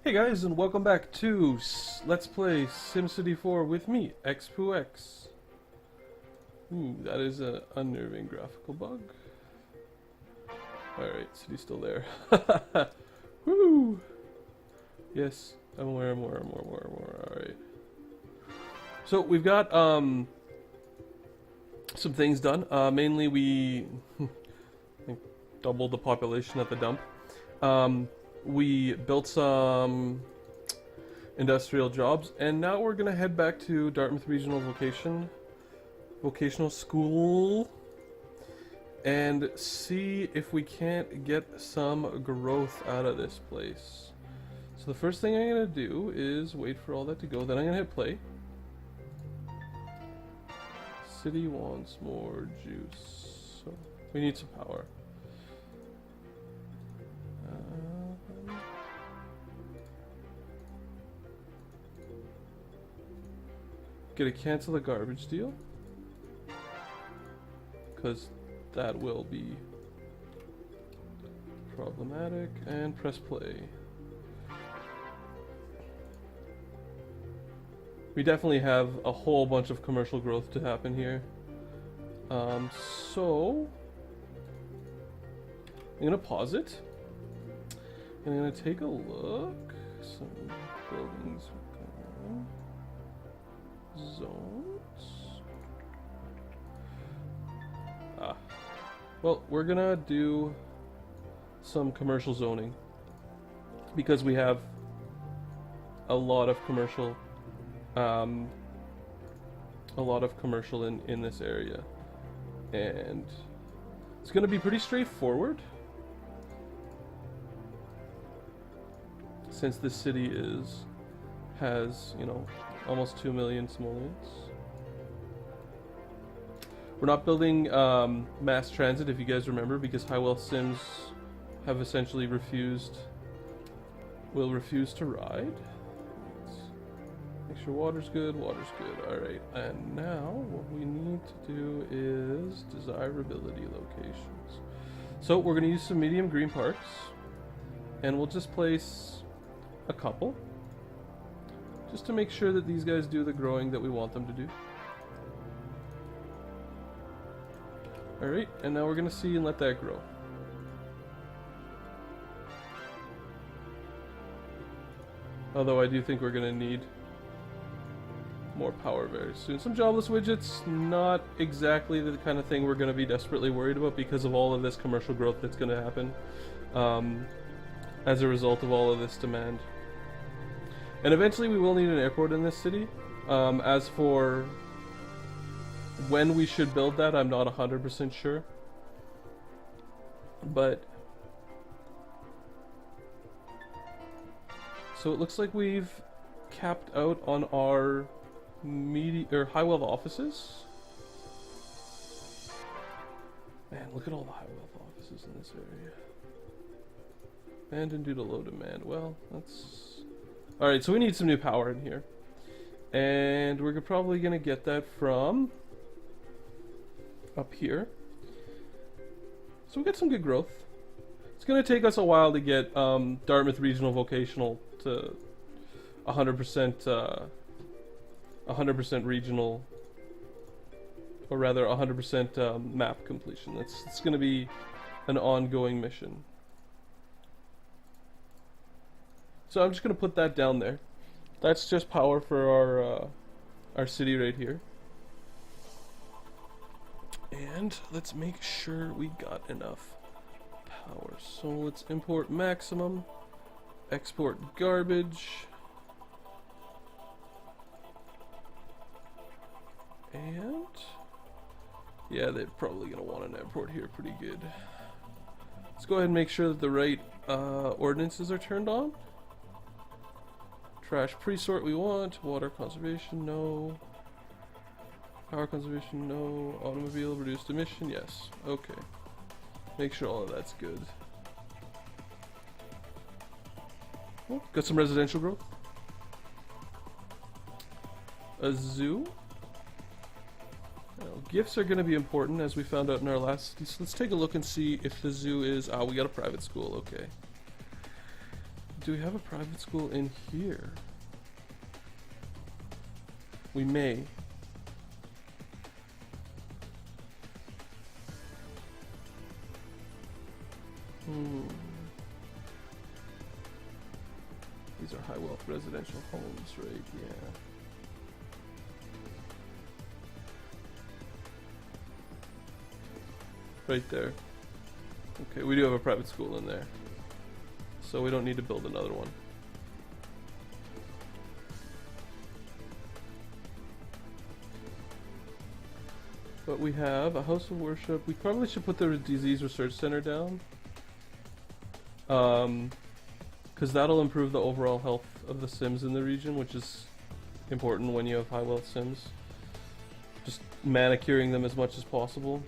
Hey guys, and welcome back to Let's Play SimCity 4 with me, X2X. Ooh, that is an unnerving graphical bug. Alright, city's still there. Woo! Yes, I'm aware, alright. So, we've got, some things done. Mainly we doubled the population at the dump. We built some industrial jobs, and now we're gonna head back to Dartmouth Regional Vocational School and see if we can't get some growth out of this place. So the first thing I'm gonna do is wait for all that to go, then I'm gonna hit play. City wants more juice, so we need some power. Gonna cancel the garbage deal, because that will be problematic, and press play. We definitely have a whole bunch of commercial growth to happen here. So I'm gonna pause it, and I'm gonna take a look. Some buildings. Zones. Well, we're gonna do some commercial zoning because we have a lot of commercial, in this area, and it's gonna be pretty straightforward since this city has, you know, almost 2 million simoleons. We're not building mass transit, if you guys remember, because high wealth sims have essentially will refuse to ride. Let's make sure water's good, alright. And now what we need to do is desirability locations. So we're gonna use some medium green parks, and we'll just place a couple, just to make sure that these guys do the growing that we want them to do. Alright, and now we're gonna see and let that grow. Although I do think we're gonna need more power very soon. Some jobless widgets, not exactly the kind of thing we're gonna be desperately worried about because of all of this commercial growth that's gonna happen as a result of all of this demand. And eventually we will need an airport in this city. As for when we should build that, I'm not 100% sure. But so it looks like we've capped out on our high wealth offices. Man, look at all the high wealth offices in this area. Abandoned due to low demand. Well, that's... Alright, so we need some new power in here. And we're probably going to get that from up here. So we got some good growth. It's going to take us a while to get Dartmouth Regional Vocational to 100% regional, or rather 100% map completion. It's going to be an ongoing mission. So I'm just going to put that down there. That's just power for our city right here. And let's make sure we got enough power. So let's import maximum, export garbage, and yeah, they're probably going to want an airport here pretty good. Let's go ahead and make sure that the right ordinances are turned on. Trash pre-sort we want, water conservation, no. Power conservation, no. Automobile reduced emission, yes. Okay. Make sure all of that's good. Oh, got some residential growth. A zoo. Now, gifts are going to be important, as we found out in our last... So let's take a look and see if the zoo is... we got a private school, okay. do we have a private school in here? We may. These are high wealth residential homes, right? Yeah. Right there. Okay, we do have a private school in there. So we don't need to build another one. But we have a house of worship. We probably should put the disease research center down. Because that'll improve the overall health of the Sims in the region, which is important when you have high wealth Sims. Just manicuring them as much as possible.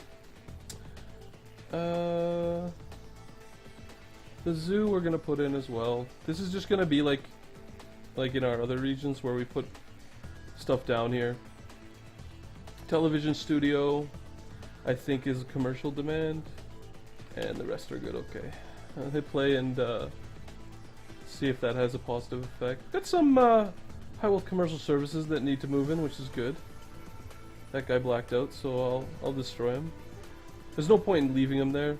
The zoo we're gonna put in as well. This is just gonna be like in our other regions where we put stuff down here. Television studio, I think, is a commercial demand, and the rest are good. Okay, hit play and see if that has a positive effect. Got some high wealth commercial services that need to move in, which is good. That guy blacked out, so I'll destroy him. There's no point in leaving him there.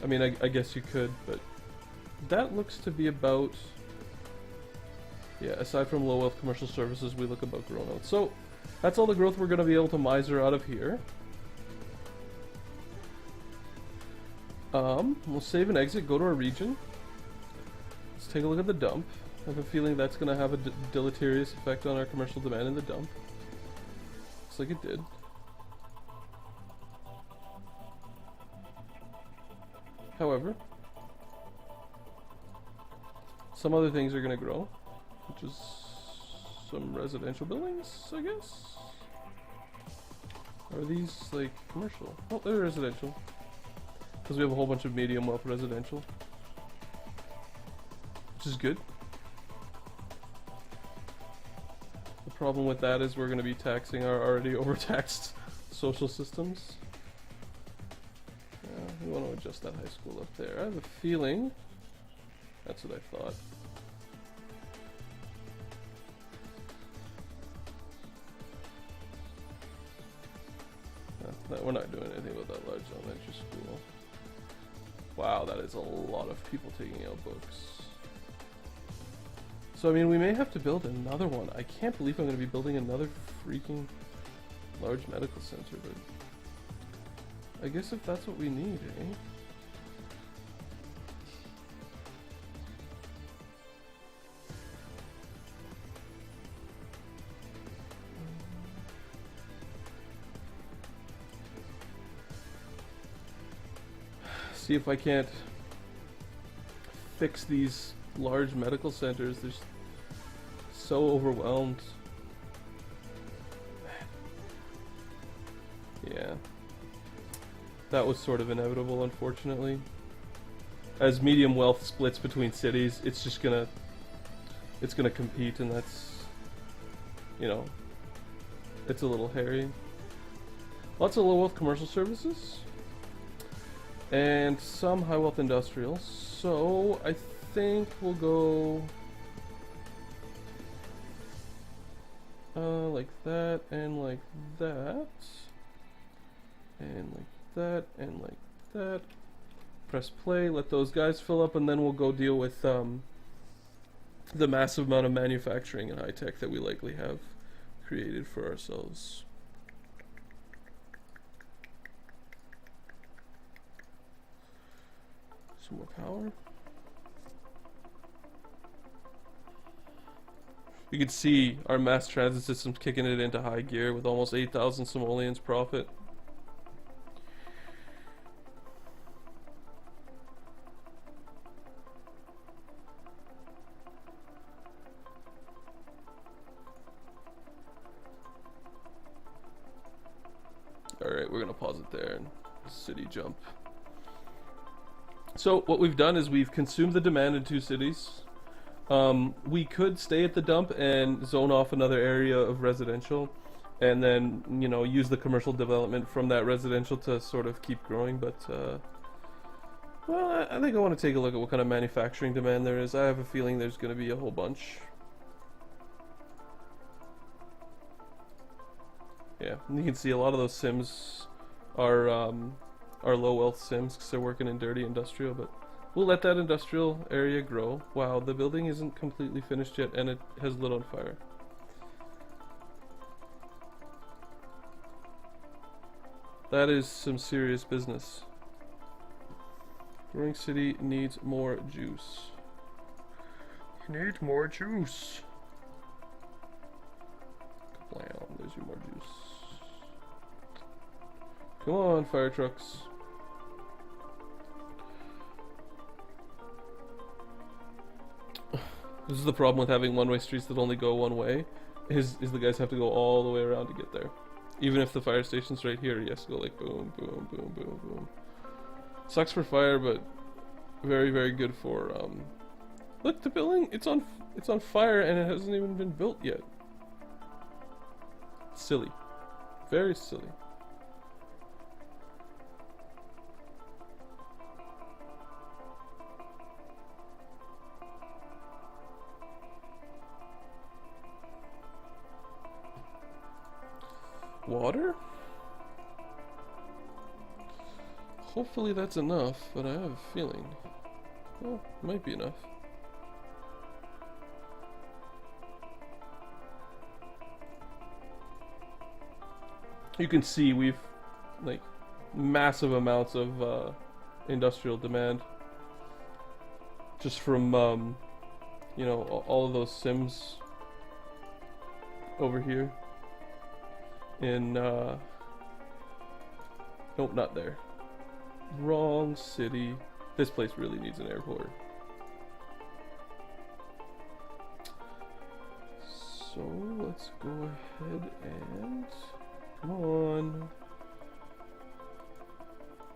I mean, I guess you could, but that looks to be about, yeah, aside from low wealth commercial services, we look about grown out. So that's all the growth we're going to be able to miser out of here. We'll save and exit, go to our region. Let's take a look at the dump. I have a feeling that's going to have a deleterious effect on our commercial demand in the dump. Looks like it did. However, some other things are going to grow, which is some residential buildings, I guess? Are these, like, commercial? Oh, they're residential. Because we have a whole bunch of medium wealth residential. Which is good. The problem with that is we're going to be taxing our already overtaxed social systems. We want to adjust that high school up there. I have a feeling that's what I thought. No, we're not doing anything about that large elementary school. Wow, that is a lot of people taking out books. So I mean, we may have to build another one. I can't believe I'm going to be building another freaking large medical center, but I guess if that's what we need, eh? See if I can't fix these large medical centers. They're so overwhelmed. Yeah. That was sort of inevitable, unfortunately. As medium wealth splits between cities, it's just gonna compete, and that's, you know, it's a little hairy. Lots of low wealth commercial services and some high wealth industrial. So I think we'll go like that and like that and like that and like that. Press play, let those guys fill up, and then we'll go deal with the massive amount of manufacturing and high tech that we likely have created for ourselves. Some more power. You can see our mass transit system's kicking it into high gear with almost 8,000 simoleons profit. Alright, we're gonna pause it there and city jump. So what we've done is we've consumed the demand in 2 cities. We could stay at the dump and zone off another area of residential, and then, you know, use the commercial development from that residential to sort of keep growing, but Well, I think I want to take a look at what kind of manufacturing demand there is. I have a feeling there's going to be a whole bunch. Yeah, and you can see a lot of those sims are low wealth sims because they're working in dirty industrial, but we'll let that industrial area grow. Wow, the building isn't completely finished yet and it has lit on fire. That is some serious business. Growing city needs more juice. You need more juice. Wow, there's your more juice. Come on, fire trucks. This is the problem with having one-way streets that only go one way, is the guys have to go all the way around to get there. Even if the fire station's right here, he has to go like boom, boom, boom, boom, boom. Sucks for fire, but very, very good for look, the building, it's on fire and it hasn't even been built yet. Silly. Very silly. Water? Hopefully that's enough, but I have a feeling. Well, it might be enough. You can see we've like massive amounts of industrial demand just from you know, all of those sims over here in nope, not there. Wrong city. This place really needs an airport. So let's go ahead and come on.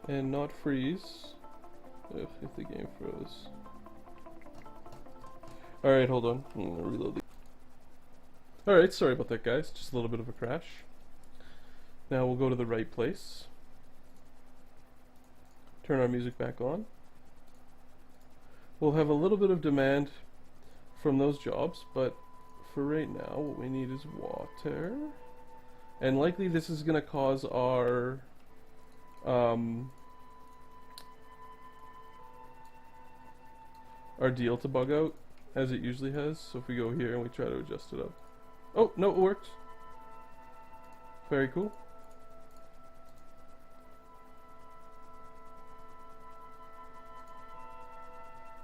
And not freeze. Ugh, if the game froze. Alright, hold on. I'm gonna reload the. Alright, sorry about that, guys. Just a little bit of a crash. Now we'll go to the right place. Turn our music back on. We'll have a little bit of demand from those jobs, but for right now, what we need is water. And likely this is going to cause our deal to bug out, as it usually has. So if we go here and we try to adjust it up. Oh, no, it worked. Very cool.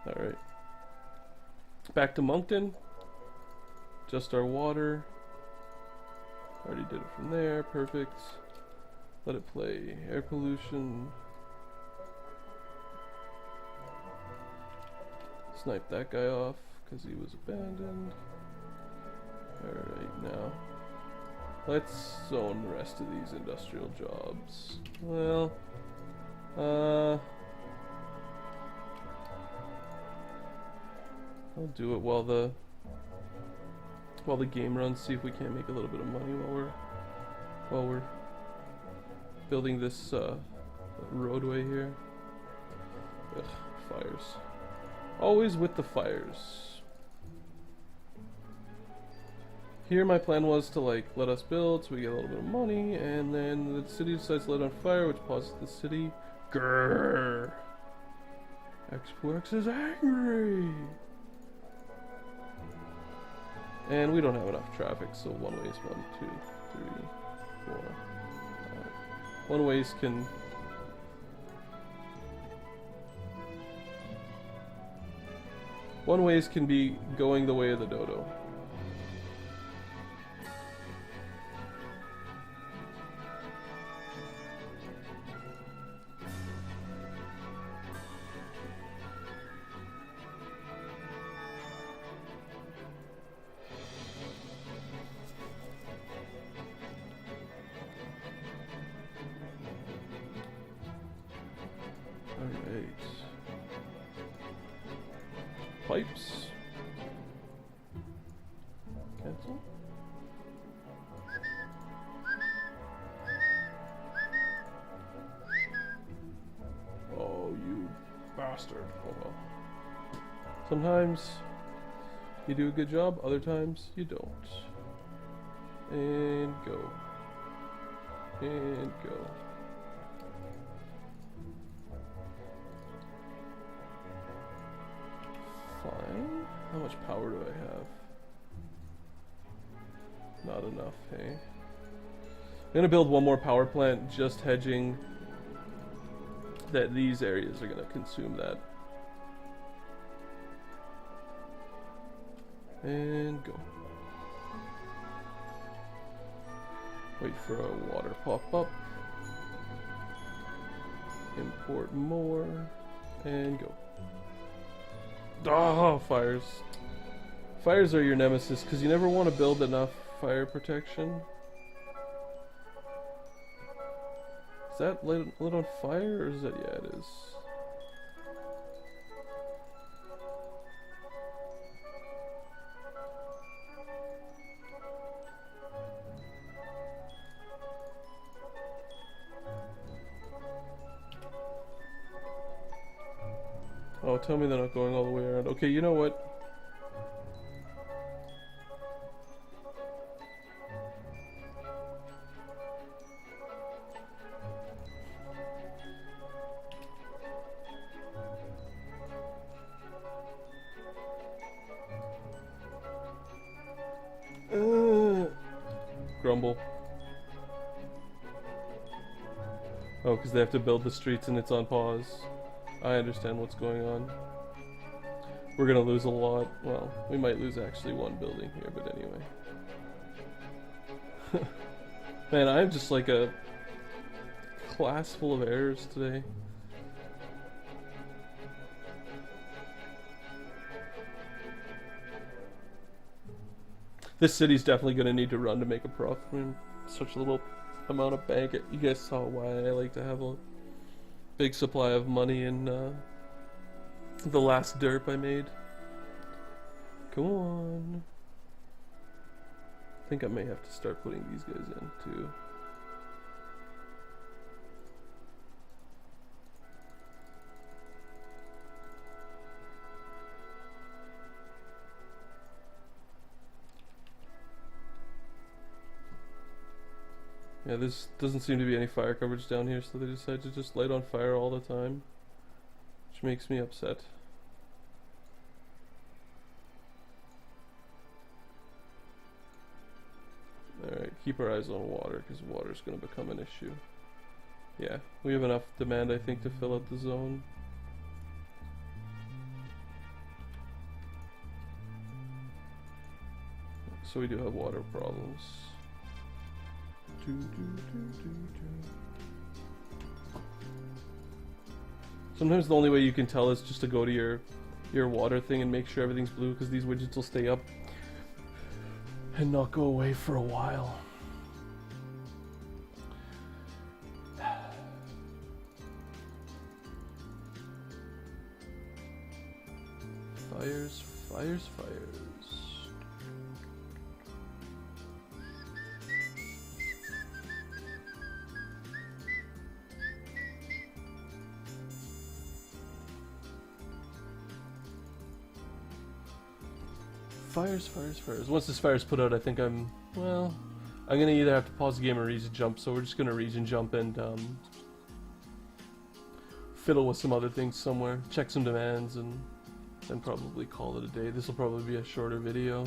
Alright. Back to Moncton. Just our water. Already did it from there. Perfect. Let it play. Air pollution. Snipe that guy off because he was abandoned. Alright, now let's zone the rest of these industrial jobs. Well, I'll do it while the game runs. See if we can't make a little bit of money while we're building this roadway here. Ugh, fires. Always with the fires. Here my plan was to like let us build so we get a little bit of money, and then the city decides to let on fire, which pauses the city. Grrr. X4X is angry. And we don't have enough traffic, so one ways 1, 2, 3, 4, 5. One ways can. One ways can be going the way of the dodo. Alright. Pipes. Cancel. Oh, you bastard. Sometimes you do a good job, other times you don't. And go. And go. Fine. How much power do I have? Not enough, hey? I'm gonna build one more power plant, just hedging that these areas are gonna consume that. And go. Wait for a water pop up. Import more. And go. Oh, fires. Fires are your nemesis because you never want to build enough fire protection. Is that lit on fire or is that? Yeah, it is. Oh, tell me they're not going all the way around. Okay, you know what? Grumble. Oh, because they have to build the streets and it's on pause. I understand what's going on. We're gonna lose a lot. Well, we might lose actually one building here, but anyway. Man, I'm just like a class full of errors today. This city's definitely gonna need to run to make a profit. I mean, such a little amount of bank. You guys saw why I like to have a big supply of money in the last derp I made. Come on. I think I may have to start putting these guys in too. Yeah, this doesn't seem to be any fire coverage down here, so they decide to just light on fire all the time, which makes me upset. Alright, keep our eyes on water, because water's going to become an issue. Yeah, we have enough demand, I think, to fill out the zone. So we do have water problems. Sometimes the only way you can tell is just to go to your water thing and make sure everything's blue, because these widgets will stay up and not go away for a while. Fires, fires, fires. Fires, fires, fires. Once this fire's put out, I think I'm gonna either have to pause the game or region jump, so we're just gonna region jump and fiddle with some other things somewhere, check some demands, and then probably call it a day. This will probably be a shorter video.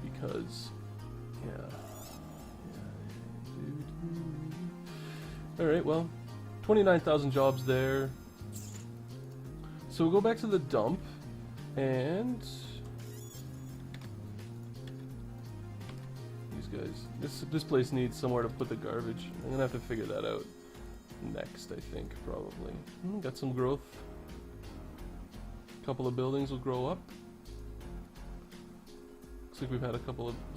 Because, Alright, well, 29,000 jobs there. So we'll go back to the dump, and these guys, this place needs somewhere to put the garbage. I'm gonna have to figure that out next, I think, probably. Got some growth. A couple of buildings will grow up. Looks like we've had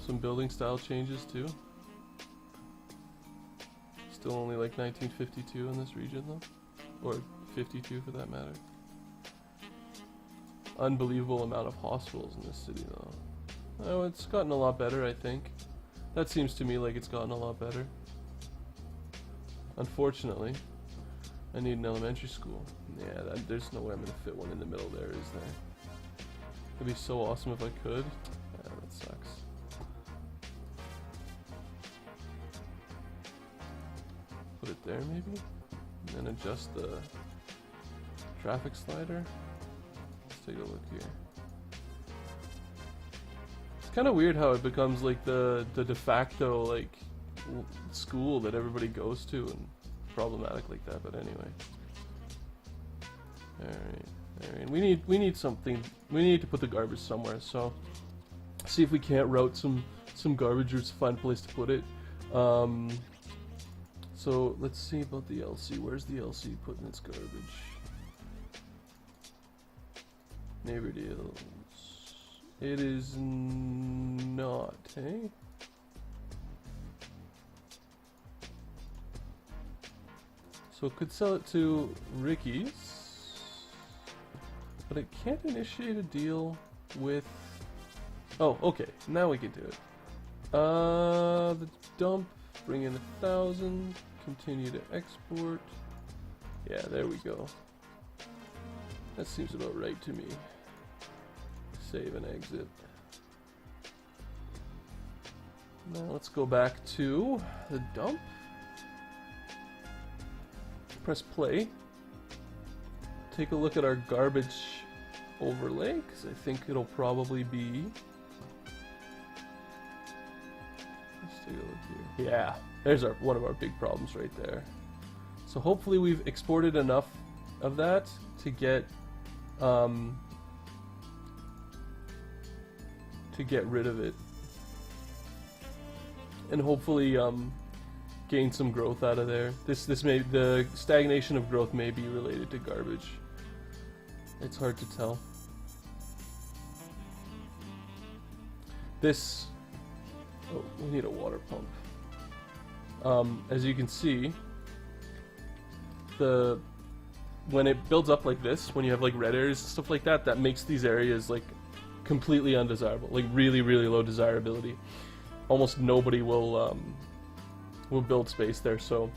some building style changes too. Still only like 1952 in this region though, or 52 for that matter. Unbelievable amount of hospitals in this city though. Oh, it's gotten a lot better, I think. That seems to me like it's gotten a lot better. Unfortunately, I need an elementary school. Yeah, there's no way I'm gonna fit one in the middle there, is there? It'd be so awesome if I could. Yeah, that sucks. Put it there maybe? And then adjust the traffic slider. Let's take a look here. It's kind of weird how it becomes like the de facto like school that everybody goes to, and problematic like that, but anyway. Alright. We need something. We need to put the garbage somewhere, so see if we can't route some garbage routes to find a place to put it. So let's see about the LC. Where's the LC putting its garbage? Neighbor deals. It is not, hey? So it could sell it to Ricky's, but it can't initiate a deal with... Oh, okay, now we can do it. The dump, bring in 1,000, continue to export. Yeah, there we go. That seems about right to me. Save and exit. Now let's go back to the dump. Press play. Take a look at our garbage overlay, because I think it'll probably be... Let's take a look here. Yeah, there's one of our big problems right there. So hopefully we've exported enough of that to get rid of it, and hopefully gain some growth out of there. The stagnation of growth may be related to garbage. It's hard to tell. Oh, we need a water pump. As you can see, when it builds up like this, when you have like red areas and stuff like that, that makes these areas like completely undesirable, like really low desirability. Almost nobody will build space there, so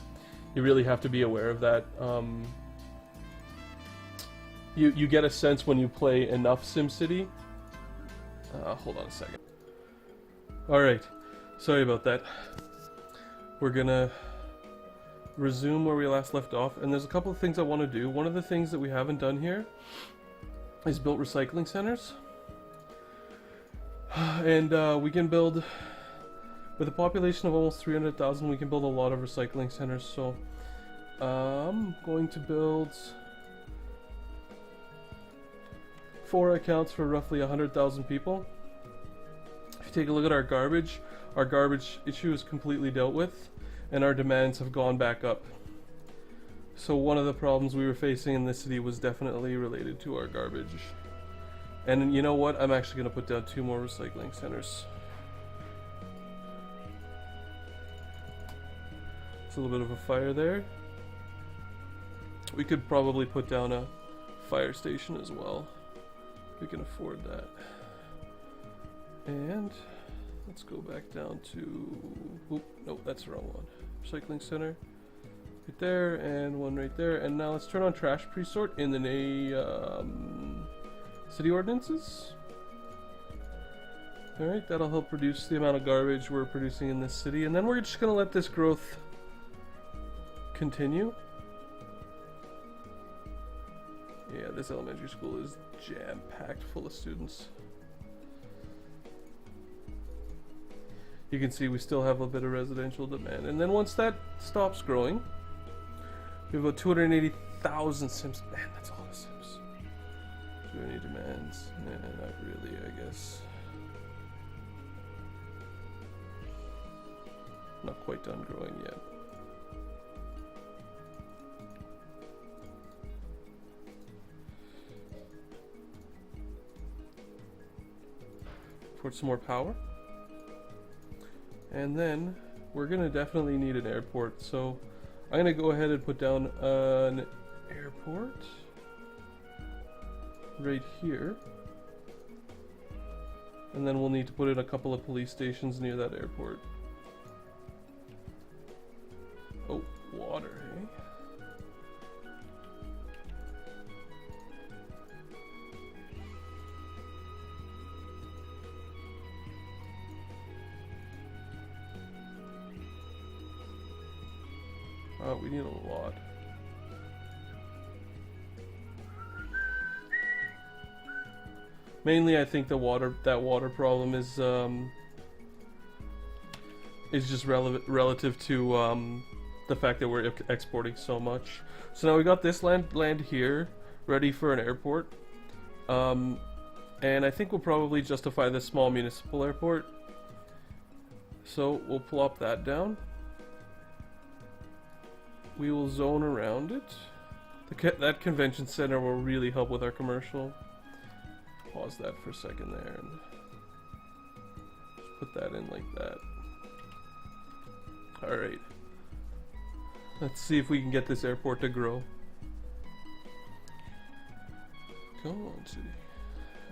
you really have to be aware of that. You get a sense when you play enough SimCity. Hold on a second. Alright, sorry about that. We're gonna resume where we last left off, and there's a couple of things I want to do. One of the things that we haven't done here is built recycling centers. And we can build, with a population of almost 300,000, we can build a lot of recycling centers. So I'm going to build 4 accounts for roughly 100,000 people. If you take a look at our garbage issue is completely dealt with, and our demands have gone back up. So one of the problems we were facing in this city was definitely related to our garbage. And you know what? I'm actually going to put down 2 more recycling centers. It's a little bit of a fire there. We could probably put down a fire station as well. We can afford that. And let's go back down to... Oop, nope, that's the wrong one. Recycling center. Right there, and one right there. And now let's turn on trash pre-sort in the city ordinances. Alright, that'll help reduce the amount of garbage we're producing in this city. And then we're just going to let this growth continue. Yeah, this elementary school is jam-packed full of students. You can see we still have a bit of residential demand. And then once that stops growing, we have about 280,000 Sims. Man, that's all the Sims. Do any demands? Nah, not really, I guess. Not quite done growing yet. Put some more power. And then we're gonna definitely need an airport, so I'm gonna go ahead and put down an airport right here, and then we'll need to put in a couple of police stations near that airport. Oh, water, eh? we need a lot. Mainly, I think that water problem is just relative to the fact that we're exporting so much. So now we got this land here ready for an airport, and I think we'll probably justify this small municipal airport. So we'll plop that down. We will zone around it. That convention center will really help with our commercial. Pause that for a second there and just put that in like that. Alright. Let's see if we can get this airport to grow. Come on, city.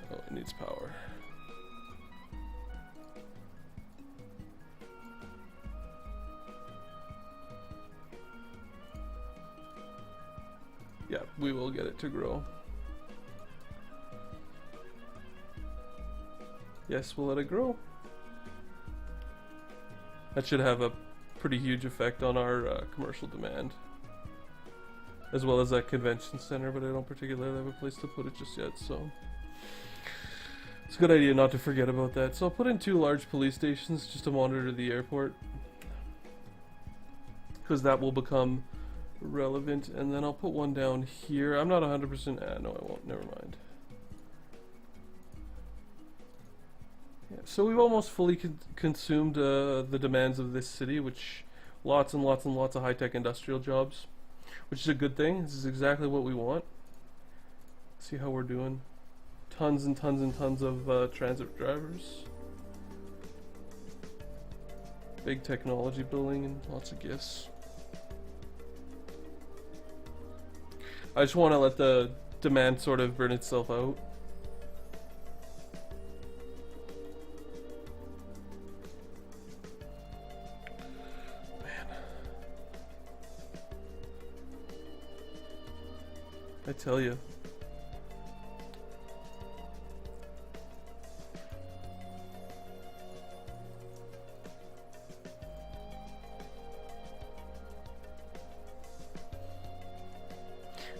Oh, it needs power. Yeah, we will get it to grow. Yes, we'll let it grow. That should have a pretty huge effect on our commercial demand, as well as that convention center, but I don't particularly have a place to put it just yet, so it's a good idea not to forget about that. So I'll put in 2 large police stations just to monitor the airport, because that will become relevant, and then I'll put one down here. I'm not 100%, no I won't, never mind. So we've almost fully consumed the demands of this city, which lots and lots and lots of high-tech industrial jobs, which is a good thing. This is exactly what we want. See how we're doing. Tons and tons and tons of transit drivers. Big technology building and lots of gifts. I just want to let the demand sort of burn itself out. I tell you.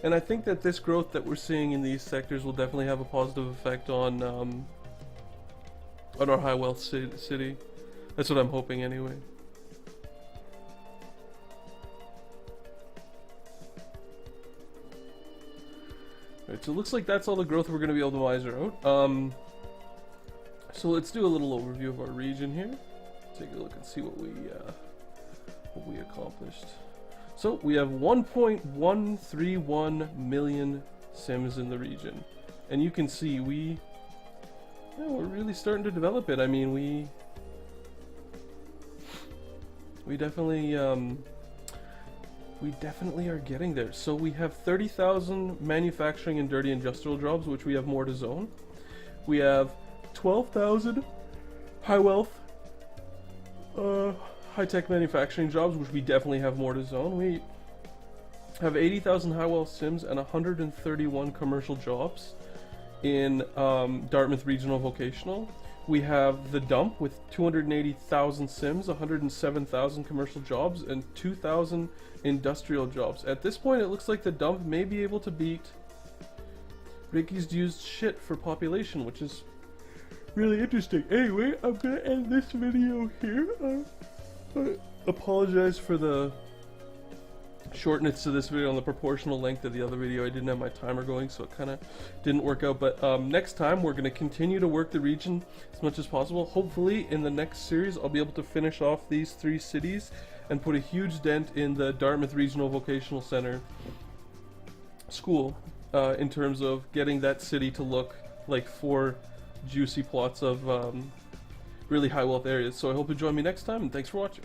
And I think that this growth that we're seeing in these sectors will definitely have a positive effect on our high wealth city. That's what I'm hoping anyway. Right, so it looks like that's all the growth we're going to be able to miser out. So let's do a little overview of our region here. Take a look and see what we accomplished. So we have 1.131 million sims in the region, and you can see we're really starting to develop it. I mean, we definitely are getting there. So we have 30,000 manufacturing and dirty industrial jobs, which we have more to zone. We have 12,000 high wealth, high-tech manufacturing jobs, which we definitely have more to zone. We have 80,000 high wealth sims and 131 commercial jobs in Dartmouth Regional Vocational. We have the dump with 280,000 sims, 107,000 commercial jobs, and 2,000 industrial jobs. At this point, it looks like the dump may be able to beat Ricky's used shit for population, which is really interesting. Anyway, I'm gonna end this video here. I apologize for the shortness to this video and the proportional length of the other video. I didn't have my timer going, so it kind of didn't work out. But next time, we're going to continue to work the region as much as possible. Hopefully, in the next series, I'll be able to finish off these 3 cities and put a huge dent in the Dartmouth Regional Vocational Center school in terms of getting that city to look like 4 juicy plots of really high wealth areas. So I hope you join me next time, and thanks for watching.